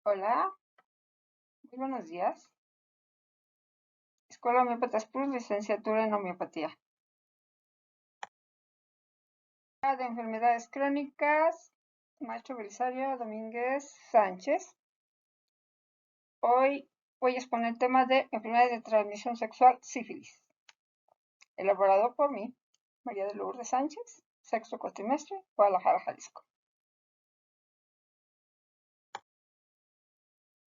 Hola, muy buenos días. Escuela Homeópatas Plus, licenciatura en homeopatía. De enfermedades crónicas, Maestro Belisario Domínguez Sánchez. Hoy voy a exponer el tema de enfermedades de transmisión sexual, sífilis. Elaborado por mí, María de Lourdes Sánchez, sexto cuatrimestre, Guadalajara, Jalisco.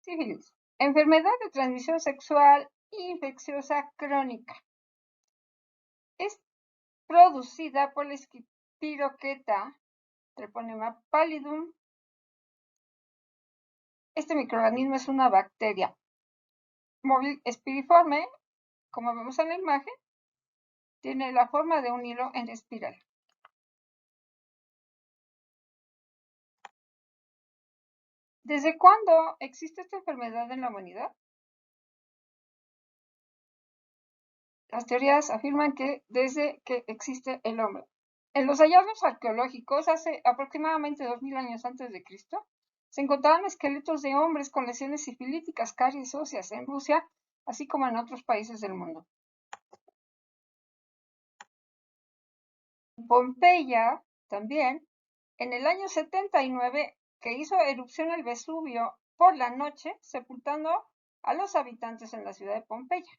Sífilis. Enfermedad de transmisión sexual infecciosa crónica. Es producida por la Espiroqueta Treponema pallidum. Este microorganismo es una bacteria móvil espiriforme, como vemos en la imagen, tiene la forma de un hilo en espiral. ¿Desde cuándo existe esta enfermedad en la humanidad? Las teorías afirman que desde que existe el hombre. En los hallazgos arqueológicos, hace aproximadamente 2000 años antes de Cristo, se encontraban esqueletos de hombres con lesiones sifilíticas, caries óseas en Rusia, así como en otros países del mundo. En Pompeya, también, en el año 79, que hizo erupción el Vesubio por la noche, sepultando a los habitantes en la ciudad de Pompeya.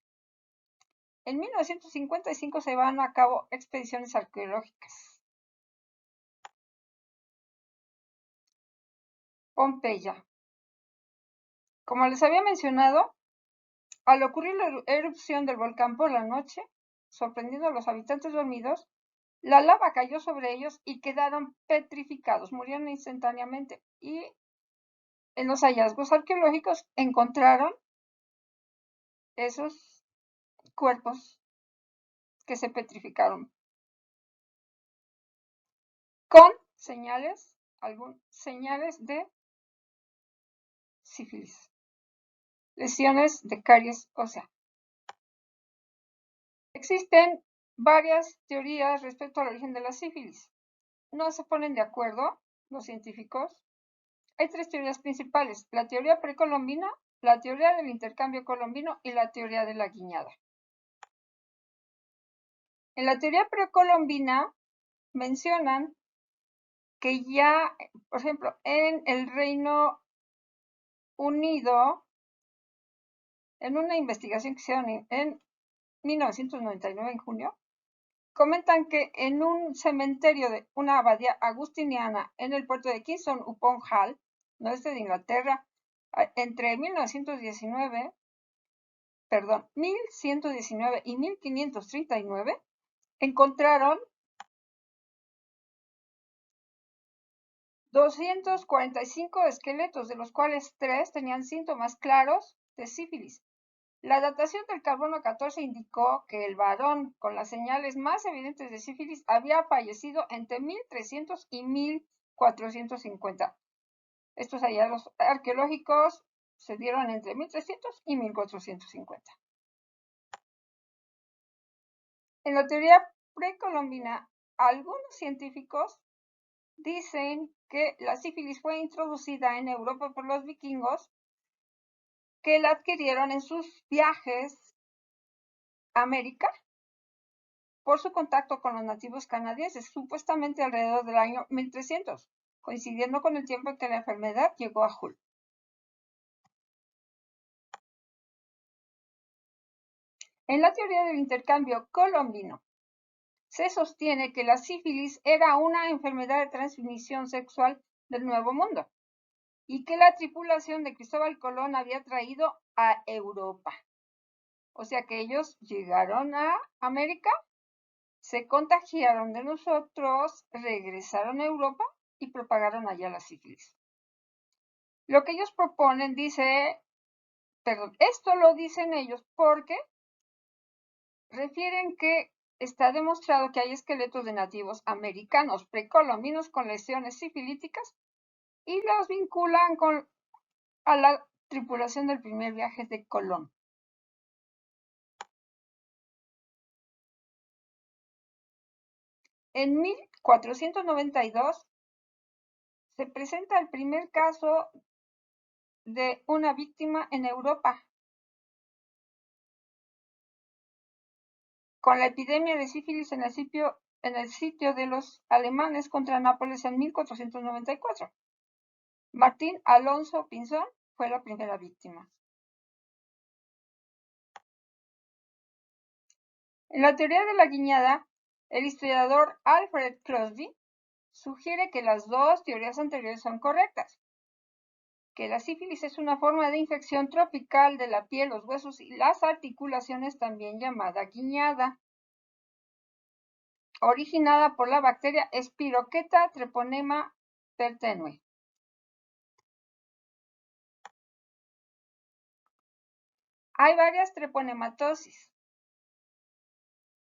En 1955 se llevaron a cabo expediciones arqueológicas. Pompeya. Como les había mencionado, al ocurrir la erupción del volcán por la noche, sorprendiendo a los habitantes dormidos, la lava cayó sobre ellos y quedaron petrificados, murieron instantáneamente. Y en los hallazgos arqueológicos encontraron esos cuerpos que se petrificaron con señales de sífilis, lesiones de caries ósea. Existen varias teorías respecto al origen de la sífilis. No se ponen de acuerdo los científicos. Hay tres teorías principales: la teoría precolombina, la teoría del intercambio colombino y la teoría de la guiñada. En la teoría precolombina mencionan que ya, por ejemplo, en el Reino Unido, en una investigación que hicieron en 1999, en junio, comentan que en un cementerio de una abadía agustiniana en el puerto de Kingston upon Hull, noreste de Inglaterra, entre 1119 y 1539, encontraron 245 esqueletos, de los cuales 3 tenían síntomas claros de sífilis. La datación del carbono 14 indicó que el varón con las señales más evidentes de sífilis había fallecido entre 1300 y 1450. Estos hallazgos arqueológicos se dieron entre 1300 y 1450. En la teoría precolombina, algunos científicos dicen que la sífilis fue introducida en Europa por los vikingos, que la adquirieron en sus viajes a América por su contacto con los nativos canadienses, supuestamente alrededor del año 1300, coincidiendo con el tiempo en que la enfermedad llegó a Hull. En la teoría del intercambio colombino, se sostiene que la sífilis era una enfermedad de transmisión sexual del Nuevo Mundo y que la tripulación de Cristóbal Colón había traído a Europa. O sea que ellos llegaron a América, se contagiaron de nosotros, regresaron a Europa y propagaron allá la sífilis. Lo que ellos proponen esto lo dicen ellos porque refieren que está demostrado que hay esqueletos de nativos americanos precolombinos con lesiones sifilíticas y los vinculan a la tripulación del primer viaje de Colón. En 1492 se presenta el primer caso de una víctima en Europa. Con la epidemia de sífilis en el sitio de los alemanes contra Nápoles en 1494. Martín Alonso Pinzón fue la primera víctima. En la teoría de la guiñada, el historiador Alfred Crosby sugiere que las dos teorías anteriores son correctas, que la sífilis es una forma de infección tropical de la piel, los huesos y las articulaciones, también llamada guiñada, originada por la bacteria Spirocheta treponema pertenue. Hay varias treponematosis.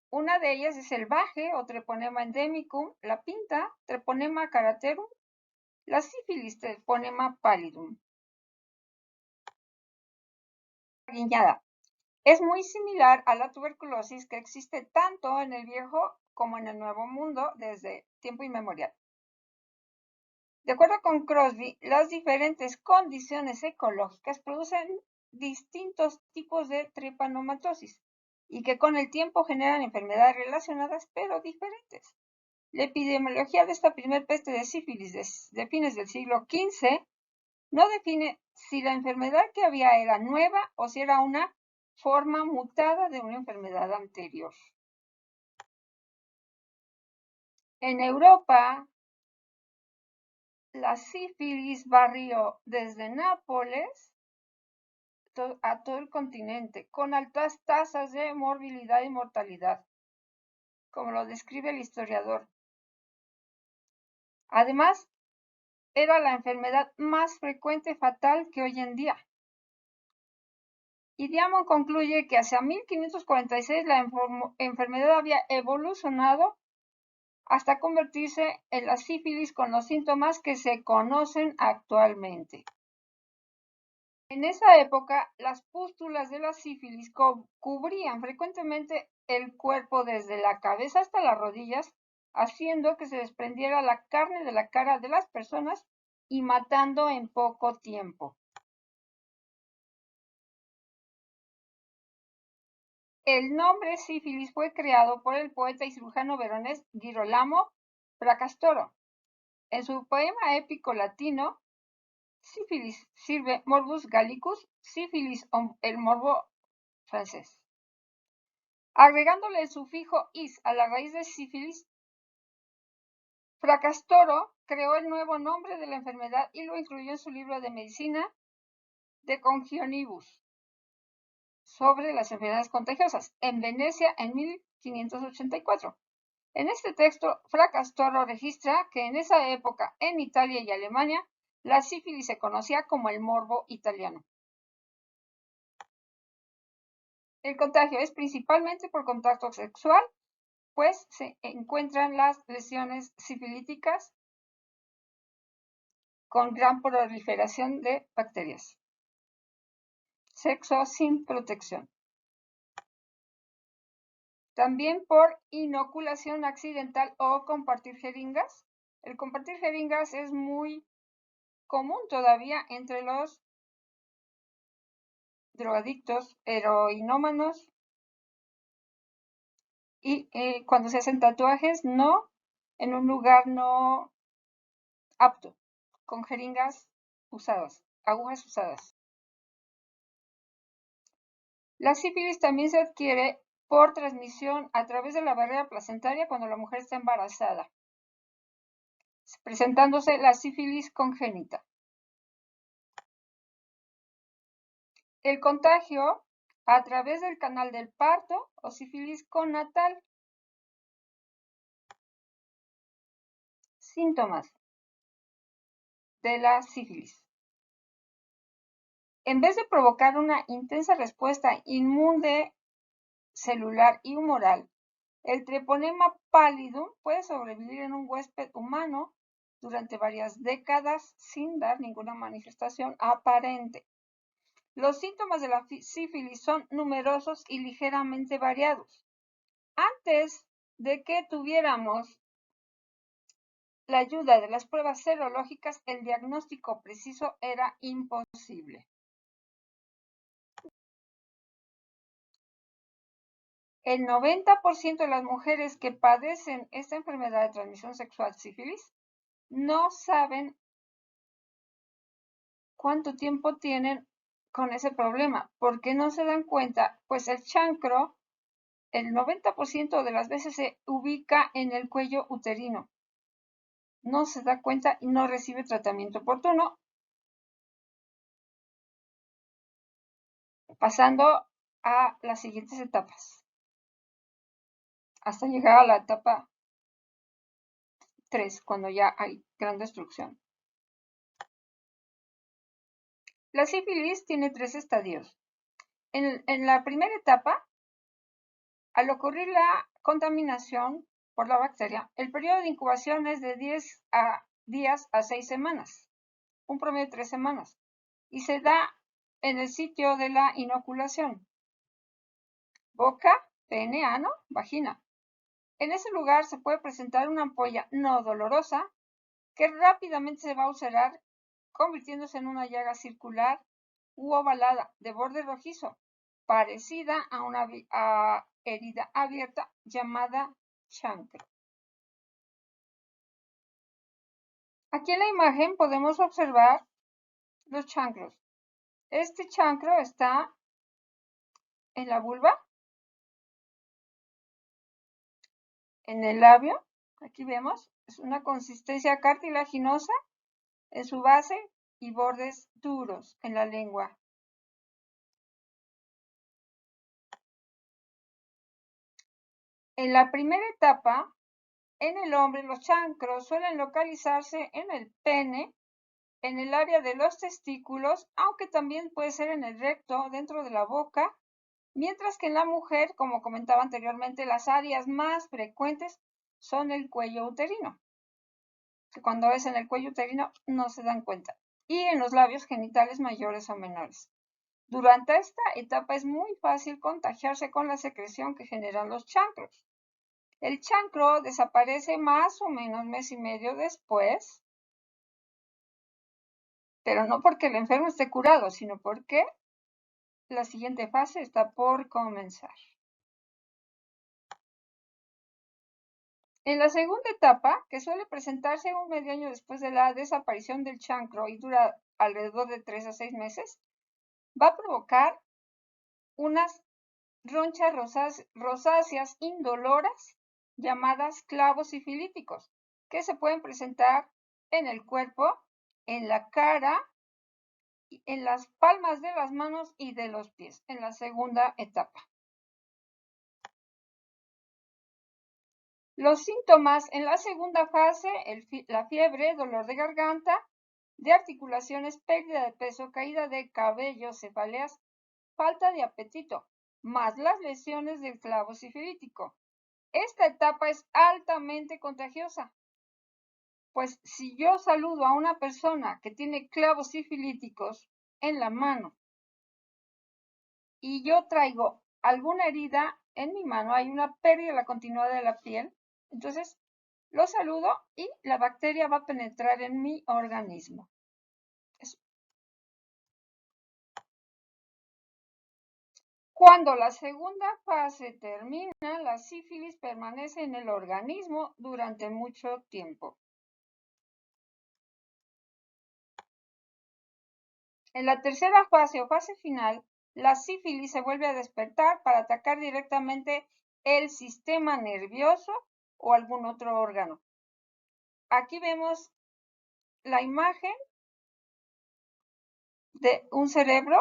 Una de ellas es el baje o treponema endemicum, la pinta, treponema caraterum, la sífilis, treponema pallidum. Guiñada. Es muy similar a la tuberculosis que existe tanto en el Viejo como en el Nuevo Mundo desde tiempo inmemorial. De acuerdo con Crosby, las diferentes condiciones ecológicas producen distintos tipos de treponematosis y que con el tiempo generan enfermedades relacionadas pero diferentes. La epidemiología de esta primer peste de sífilis de fines del siglo XV no define si la enfermedad que había era nueva o si era una forma mutada de una enfermedad anterior. En Europa, la sífilis barrió desde Nápoles a todo el continente, con altas tasas de morbilidad y mortalidad, como lo describe el historiador. Además, era la enfermedad más frecuente fatal que hoy en día. Y Diamond concluye que hacia 1546 la enfermedad había evolucionado hasta convertirse en la sífilis con los síntomas que se conocen actualmente. En esa época, las pústulas de la sífilis cubrían frecuentemente el cuerpo desde la cabeza hasta las rodillas, haciendo que se desprendiera la carne de la cara de las personas y matando en poco tiempo. El nombre sífilis fue creado por el poeta y cirujano veronés Girolamo Fracastoro. En su poema épico latino, Sífilis sirve morbus gallicus, sífilis el morbo francés. Agregándole el sufijo is a la raíz de sífilis, Fracastoro creó el nuevo nombre de la enfermedad y lo incluyó en su libro de medicina De Congionibus sobre las enfermedades contagiosas en Venecia en 1584. En este texto, Fracastoro registra que en esa época, en Italia y Alemania, la sífilis se conocía como el morbo italiano. El contagio es principalmente por contacto sexual, pues se encuentran las lesiones sifilíticas con gran proliferación de bacterias. Sexo sin protección. También por inoculación accidental o compartir jeringas. El compartir jeringas es muy común todavía entre los drogadictos, heroinómanos y cuando se hacen tatuajes no en un lugar no apto, con jeringas usadas, agujas usadas. La sífilis también se adquiere por transmisión a través de la barrera placentaria cuando la mujer está embarazada, presentándose la sífilis congénita. El contagio a través del canal del parto o sífilis connatal. Síntomas de la sífilis. En vez de provocar una intensa respuesta inmune celular y humoral, el treponema pallidum puede sobrevivir en un huésped humano durante varias décadas sin dar ninguna manifestación aparente. Los síntomas de la sífilis son numerosos y ligeramente variados. Antes de que tuviéramos la ayuda de las pruebas serológicas, el diagnóstico preciso era imposible. El 90% de las mujeres que padecen esta enfermedad de transmisión sexual sífilis no saben cuánto tiempo tienen con ese problema. ¿Por qué no se dan cuenta? Pues el chancro, el 90% de las veces se ubica en el cuello uterino. No se da cuenta y no recibe tratamiento oportuno, pasando a las siguientes etapas, hasta llegar a la etapa 3, cuando ya hay gran destrucción. La sífilis tiene 3 estadios. En la primera etapa, al ocurrir la contaminación por la bacteria, el periodo de incubación es de 10 días a 6 semanas, un promedio de 3 semanas, y se da en el sitio de la inoculación: boca, pene, ano, vagina. En ese lugar se puede presentar una ampolla no dolorosa que rápidamente se va a ulcerar, convirtiéndose en una llaga circular u ovalada de borde rojizo, parecida a una herida abierta llamada chancro. Aquí en la imagen podemos observar los chancros. Este chancro está en la vulva, en el labio. Aquí vemos, es una consistencia cartilaginosa en su base y bordes duros en la lengua. En la primera etapa, en el hombre, los chancros suelen localizarse en el pene, en el área de los testículos, aunque también puede ser en el recto, dentro de la boca, mientras que en la mujer, como comentaba anteriormente, las áreas más frecuentes son el cuello uterino, que cuando es en el cuello uterino no se dan cuenta, y en los labios genitales mayores o menores. Durante esta etapa es muy fácil contagiarse con la secreción que generan los chancros. El chancro desaparece más o menos mes y medio después, pero no porque el enfermo esté curado, sino porque la siguiente fase está por comenzar. En la segunda etapa, que suele presentarse un medio año después de la desaparición del chancro y dura alrededor de 3 a 6 meses, va a provocar unas ronchas rosáceas indoloras llamadas clavos sifilíticos, que se pueden presentar en el cuerpo, en la cara, en las palmas de las manos y de los pies, en la segunda etapa. Los síntomas en la segunda fase: la fiebre, dolor de garganta, de articulaciones, pérdida de peso, caída de cabello, cefaleas, falta de apetito, más las lesiones del clavo sifilítico. Esta etapa es altamente contagiosa, pues si yo saludo a una persona que tiene clavos sifilíticos en la mano y yo traigo alguna herida en mi mano, hay una pérdida de la continuidad de la piel, entonces lo saludo y la bacteria va a penetrar en mi organismo. Eso. Cuando la segunda fase termina, la sífilis permanece en el organismo durante mucho tiempo. En la tercera fase o fase final, la sífilis se vuelve a despertar para atacar directamente el sistema nervioso o algún otro órgano. Aquí vemos la imagen de un cerebro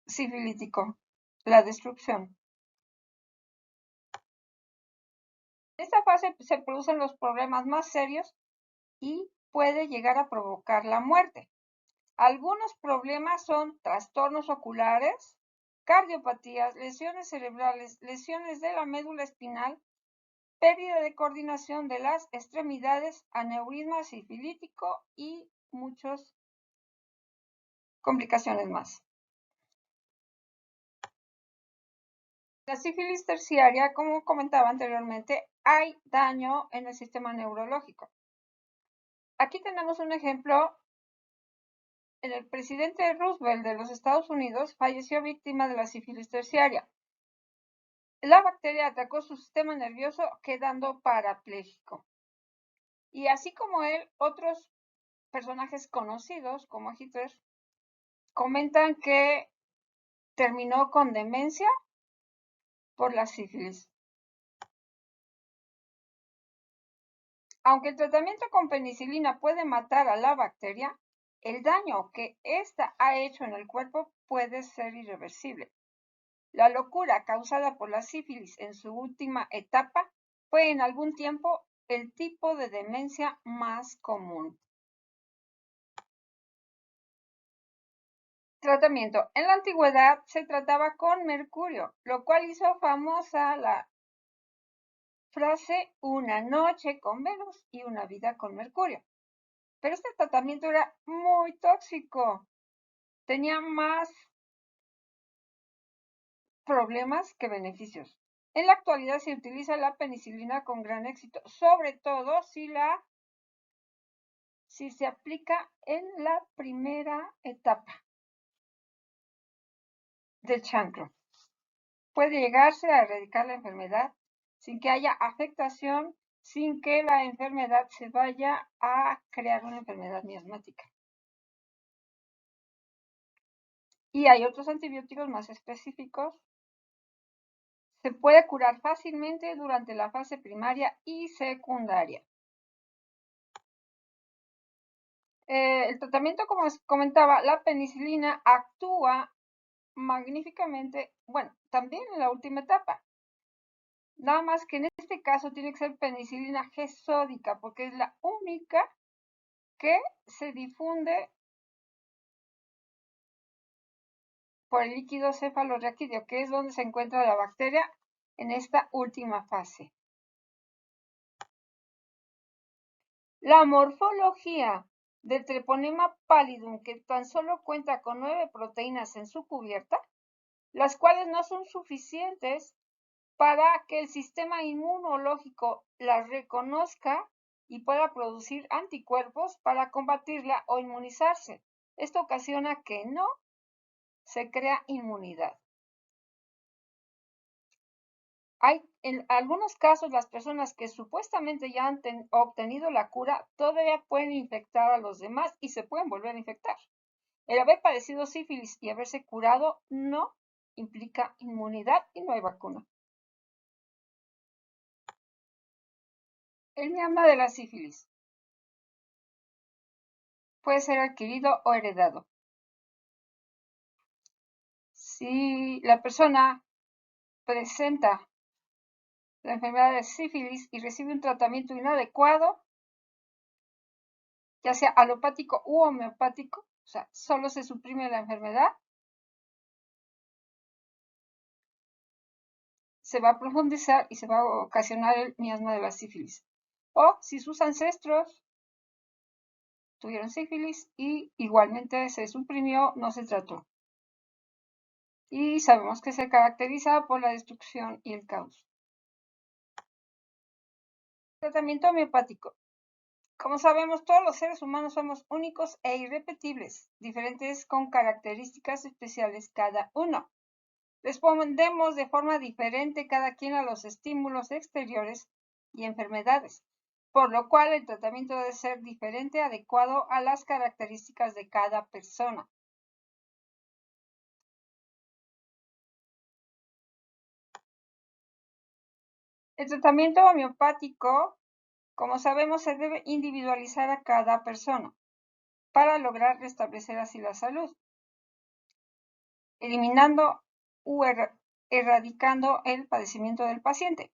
sifilítico, la destrucción. En esta fase se producen los problemas más serios y puede llegar a provocar la muerte. Algunos problemas son trastornos oculares, cardiopatías, lesiones cerebrales, lesiones de la médula espinal, pérdida de coordinación de las extremidades, aneurisma sifilítico y muchas complicaciones más. La sífilis terciaria, como comentaba anteriormente, hay daño en el sistema neurológico. Aquí tenemos un ejemplo. El presidente Roosevelt de los Estados Unidos falleció víctima de la sífilis terciaria. La bacteria atacó su sistema nervioso quedando parapléjico. Y así como él, otros personajes conocidos como Hitler comentan que terminó con demencia por la sífilis. Aunque el tratamiento con penicilina puede matar a la bacteria, el daño que ésta ha hecho en el cuerpo puede ser irreversible. La locura causada por la sífilis en su última etapa fue en algún tiempo el tipo de demencia más común. Tratamiento. En la antigüedad se trataba con mercurio, lo cual hizo famosa la frase una noche con Venus y una vida con Mercurio. Pero este tratamiento era muy tóxico. Tenía más problemas que beneficios. En la actualidad se utiliza la penicilina con gran éxito, sobre todo si se aplica en la primera etapa del chancro. Puede llegarse a erradicar la enfermedad sin que haya afectación, sin que la enfermedad se vaya a crear una enfermedad miasmática. Y hay otros antibióticos más específicos. Se puede curar fácilmente durante la fase primaria y secundaria. El tratamiento, como os comentaba, la penicilina actúa magníficamente, bueno, también en la última etapa. Nada más que en este caso tiene que ser penicilina G sódica, porque es la única que se difunde por el líquido cefalorraquídeo, que es donde se encuentra la bacteria en esta última fase. La morfología del Treponema pallidum, que tan solo cuenta con 9 proteínas en su cubierta, las cuales no son suficientes para que el sistema inmunológico las reconozca y pueda producir anticuerpos para combatirla o inmunizarse. Esto ocasiona que no se crea inmunidad. En algunos casos, las personas que supuestamente ya han obtenido la cura todavía pueden infectar a los demás y se pueden volver a infectar. El haber padecido sífilis y haberse curado no implica inmunidad y no hay vacuna. El miasma de la sífilis puede ser adquirido o heredado. Si la persona presenta la enfermedad de sífilis y recibe un tratamiento inadecuado, ya sea alopático u homeopático, o sea, solo se suprime la enfermedad, se va a profundizar y se va a ocasionar el miasma de la sífilis. O si sus ancestros tuvieron sífilis y igualmente se suprimió, no se trató. Y sabemos que se caracteriza por la destrucción y el caos. Tratamiento homeopático. Como sabemos, todos los seres humanos somos únicos e irrepetibles, diferentes con características especiales cada uno. Respondemos de forma diferente cada quien a los estímulos exteriores y enfermedades, por lo cual el tratamiento debe ser diferente adecuado a las características de cada persona. El tratamiento homeopático, como sabemos, se debe individualizar a cada persona para lograr restablecer así la salud, eliminando u erradicando el padecimiento del paciente.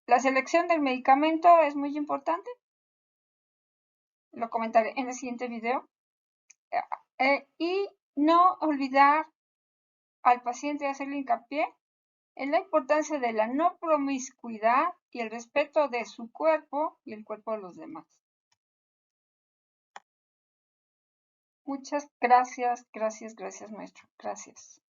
La selección del medicamento es muy importante. Lo comentaré en el siguiente video. Y no olvidar al paciente hacerle hincapié en la importancia de la no promiscuidad y el respeto de su cuerpo y el cuerpo de los demás. Muchas gracias, maestro. Gracias.